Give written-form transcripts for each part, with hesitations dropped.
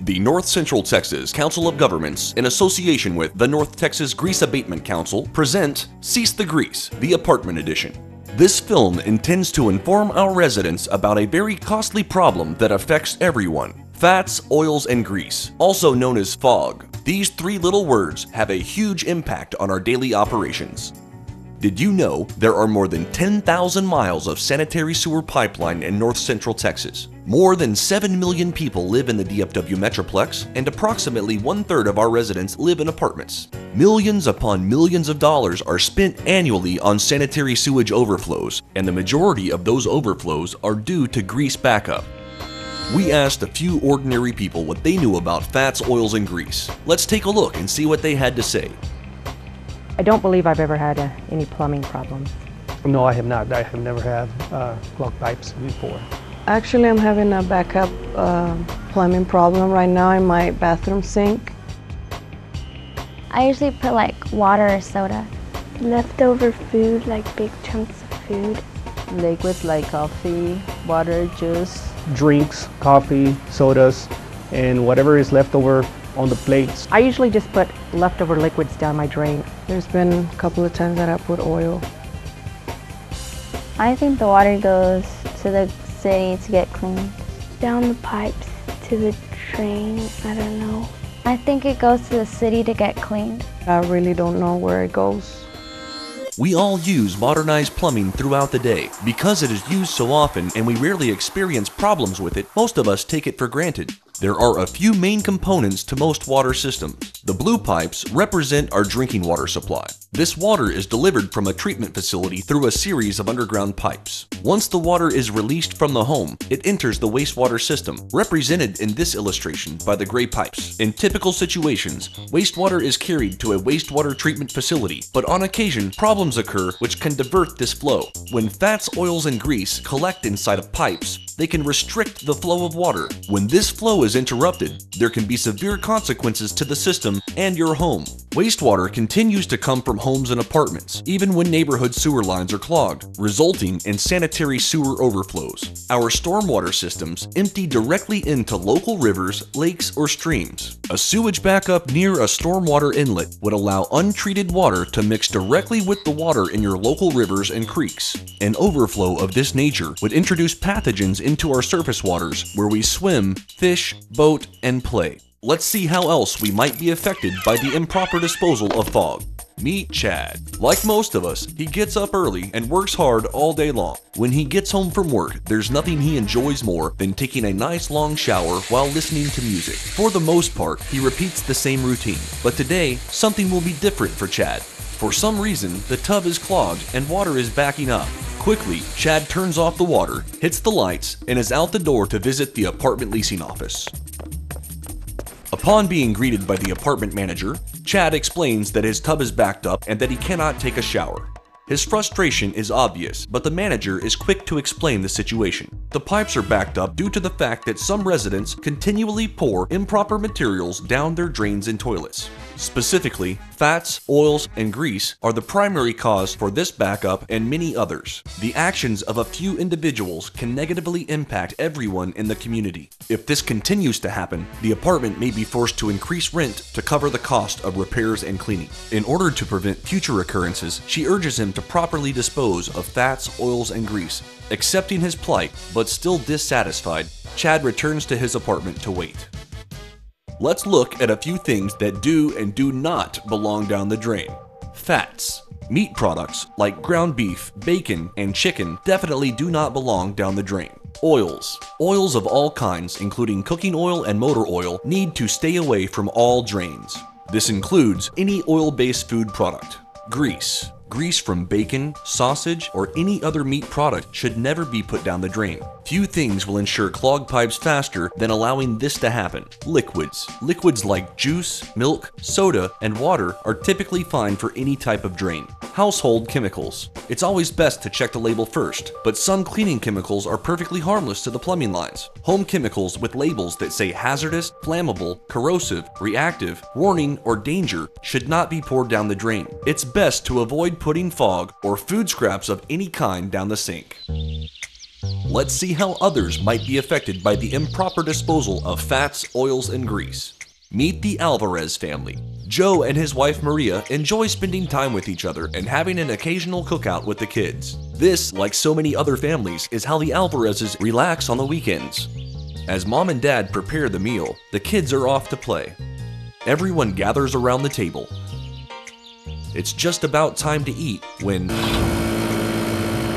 The North Central Texas Council of Governments, in association with the North Texas Grease Abatement Council, present Cease the Grease, the Apartment Edition. This film intends to inform our residents about a very costly problem that affects everyone: fats, oils, and grease, also known as fog. These three little words have a huge impact on our daily operations. Did you know there are more than 10,000 miles of sanitary sewer pipeline in North Central Texas? More than 7 million people live in the DFW Metroplex, and approximately 1/3 of our residents live in apartments. Millions upon millions of dollars are spent annually on sanitary sewage overflows, and the majority of those overflows are due to grease backup. We asked a few ordinary people what they knew about fats, oils, and grease. Let's take a look and see what they had to say. I don't believe I've ever had any plumbing problems. No, I have not. I have never had clogged pipes before. Actually, I'm having a backup plumbing problem right now in my bathroom sink. I usually put like water or soda. Leftover food, like big chunks of food. Liquids like coffee, water, juice. Drinks, coffee, sodas, and whatever is left over on the plates. I usually just put leftover liquids down my drain. There's been a couple of times that I put oil. I think the water goes to the city to get cleaned. Down the pipes to the drain, I don't know. I think it goes to the city to get cleaned. I really don't know where it goes. We all use modernized plumbing throughout the day. Because it is used so often and we rarely experience problems with it, most of us take it for granted. There are a few main components to most water systems. The blue pipes represent our drinking water supply. This water is delivered from a treatment facility through a series of underground pipes. Once the water is released from the home, it enters the wastewater system, represented in this illustration by the gray pipes. In typical situations, wastewater is carried to a wastewater treatment facility, but on occasion, problems occur which can divert this flow. When fats, oils, and grease collect inside of pipes, they can restrict the flow of water. When this flow is interrupted, there can be severe consequences to the system and your home. Wastewater continues to come from homes and apartments, even when neighborhood sewer lines are clogged, resulting in sanitary sewer overflows. Our stormwater systems empty directly into local rivers, lakes, or streams. A sewage backup near a stormwater inlet would allow untreated water to mix directly with the water in your local rivers and creeks. An overflow of this nature would introduce pathogens into our surface waters where we swim, fish, boat, and play. Let's see how else we might be affected by the improper disposal of fog. Meet Chad. Like most of us, he gets up early and works hard all day long. When he gets home from work, there's nothing he enjoys more than taking a nice long shower while listening to music. For the most part, he repeats the same routine. But today, something will be different for Chad. For some reason, the tub is clogged and water is backing up. Quickly, Chad turns off the water, hits the lights, and is out the door to visit the apartment leasing office. Upon being greeted by the apartment manager, Chad explains that his tub is backed up and that he cannot take a shower. His frustration is obvious, but the manager is quick to explain the situation. The pipes are backed up due to the fact that some residents continually pour improper materials down their drains and toilets. Specifically, fats, oils, and grease are the primary cause for this backup and many others. The actions of a few individuals can negatively impact everyone in the community. If this continues to happen, the apartment may be forced to increase rent to cover the cost of repairs and cleaning. In order to prevent future occurrences, she urges him to properly dispose of fats, oils, and grease. Accepting his plight, but still dissatisfied, Chad returns to his apartment to wait. Let's look at a few things that do and do not belong down the drain. Fats. Meat products like ground beef, bacon, and chicken definitely do not belong down the drain. Oils. Oils of all kinds, including cooking oil and motor oil, need to stay away from all drains. This includes any oil-based food product. Grease. Grease from bacon, sausage, or any other meat product should never be put down the drain. Few things will ensure clogged pipes faster than allowing this to happen. Liquids. Liquids like juice, milk, soda, and water are typically fine for any type of drain. Household chemicals. It's always best to check the label first, but some cleaning chemicals are perfectly harmless to the plumbing lines. Home chemicals with labels that say hazardous, flammable, corrosive, reactive, warning, or danger should not be poured down the drain. It's best to avoid putting fog or food scraps of any kind down the sink. Let's see how others might be affected by the improper disposal of fats, oils, and grease. Meet the Alvarez family. Joe and his wife Maria enjoy spending time with each other and having an occasional cookout with the kids. This, like so many other families, is how the Alvarezes relax on the weekends. As mom and dad prepare the meal, the kids are off to play. Everyone gathers around the table. It's just about time to eat when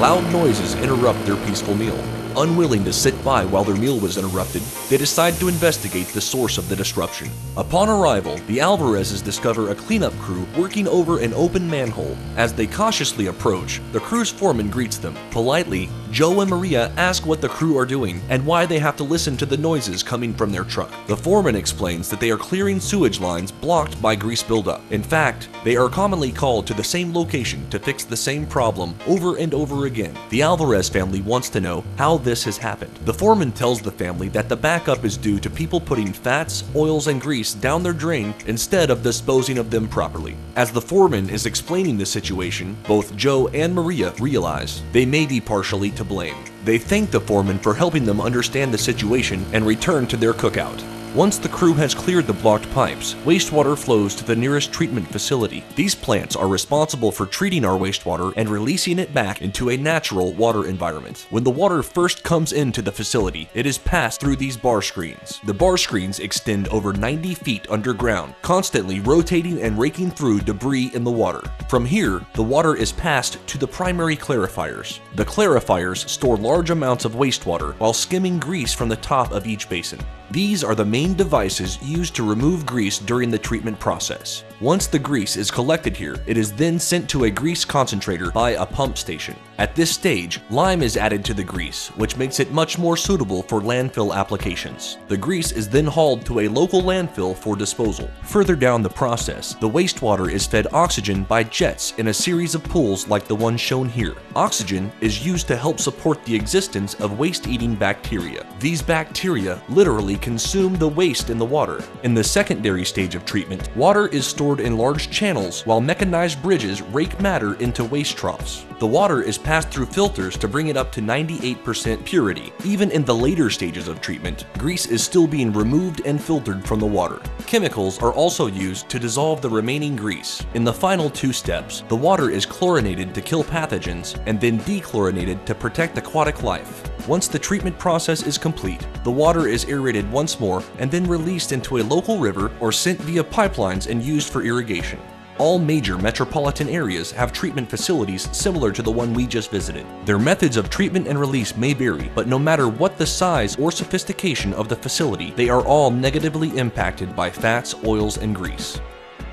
loud noises interrupt their peaceful meal. Unwilling to sit by while their meal was interrupted, they decide to investigate the source of the disruption. Upon arrival, the Alvarezes discover a cleanup crew working over an open manhole. As they cautiously approach, the crew's foreman greets them. Politely, Joe and Maria ask what the crew are doing and why they have to listen to the noises coming from their truck. The foreman explains that they are clearing sewage lines blocked by grease buildup. In fact, they are commonly called to the same location to fix the same problem over and over again. The Alvarez family wants to know how this has happened. The foreman tells the family that the backup is due to people putting fats, oils, and grease down their drain instead of disposing of them properly. As the foreman is explaining the situation, both Joe and Maria realize they may be partially to blame. They thank the foreman for helping them understand the situation and return to their cookout. Once the crew has cleared the blocked pipes, wastewater flows to the nearest treatment facility. These plants are responsible for treating our wastewater and releasing it back into a natural water environment. When the water first comes into the facility, it is passed through these bar screens. The bar screens extend over 90 feet underground, constantly rotating and raking through debris in the water. From here, the water is passed to the primary clarifiers. The clarifiers store large amounts of wastewater while skimming grease from the top of each basin. These are the main devices used to remove grease during the treatment process. Once the grease is collected here, it is then sent to a grease concentrator by a pump station. At this stage, lime is added to the grease, which makes it much more suitable for landfill applications. The grease is then hauled to a local landfill for disposal. Further down the process, the wastewater is fed oxygen by jets in a series of pools like the one shown here. Oxygen is used to help support the existence of waste-eating bacteria. These bacteria literally consume the waste in the water. In the secondary stage of treatment, water is stored in large channels while mechanized bridges rake matter into waste troughs. The water is passed through filters to bring it up to 98% purity. Even in the later stages of treatment, grease is still being removed and filtered from the water. Chemicals are also used to dissolve the remaining grease. In the final two steps, the water is chlorinated to kill pathogens and then dechlorinated to protect aquatic life. Once the treatment process is complete, the water is aerated once more and then released into a local river or sent via pipelines and used for irrigation. All major metropolitan areas have treatment facilities similar to the one we just visited. Their methods of treatment and release may vary, but no matter what the size or sophistication of the facility, they are all negatively impacted by fats, oils, and grease.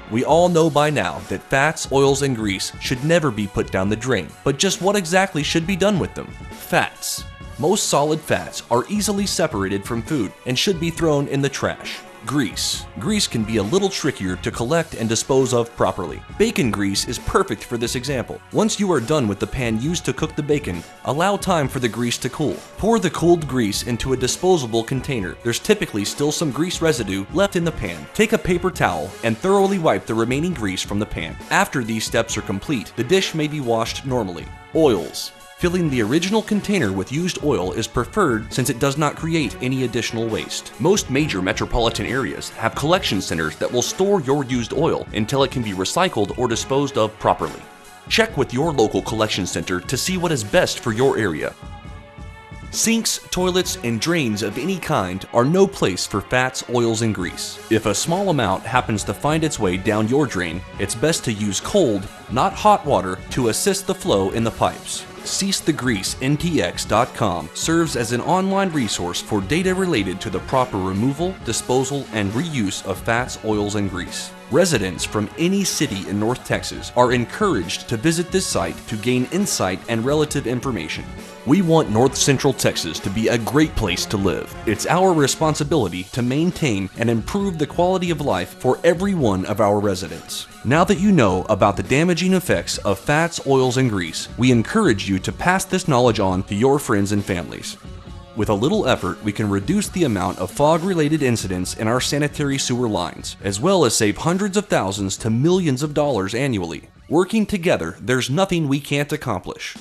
We all know by now that fats, oils, and grease should never be put down the drain, but just what exactly should be done with them? Fats. Most solid fats are easily separated from food and should be thrown in the trash. Grease. Grease can be a little trickier to collect and dispose of properly. Bacon grease is perfect for this example. Once you are done with the pan used to cook the bacon, allow time for the grease to cool. Pour the cooled grease into a disposable container. There's typically still some grease residue left in the pan. Take a paper towel and thoroughly wipe the remaining grease from the pan. After these steps are complete, the dish may be washed normally. Oils. Filling the original container with used oil is preferred since it does not create any additional waste. Most major metropolitan areas have collection centers that will store your used oil until it can be recycled or disposed of properly. Check with your local collection center to see what is best for your area. Sinks, toilets, and drains of any kind are no place for fats, oils, and grease. If a small amount happens to find its way down your drain, it's best to use cold, not hot water to assist the flow in the pipes. CeaseTheGreaseNTX.com serves as an online resource for data related to the proper removal, disposal, and reuse of fats, oils, and grease. Residents from any city in North Texas are encouraged to visit this site to gain insight and relative information. We want North Central Texas to be a great place to live. It's our responsibility to maintain and improve the quality of life for every one of our residents. Now that you know about the damaging effects of fats, oils, and grease, we encourage you to pass this knowledge on to your friends and families. With a little effort, we can reduce the amount of fog-related incidents in our sanitary sewer lines, as well as save hundreds of thousands to millions of dollars annually. Working together, there's nothing we can't accomplish.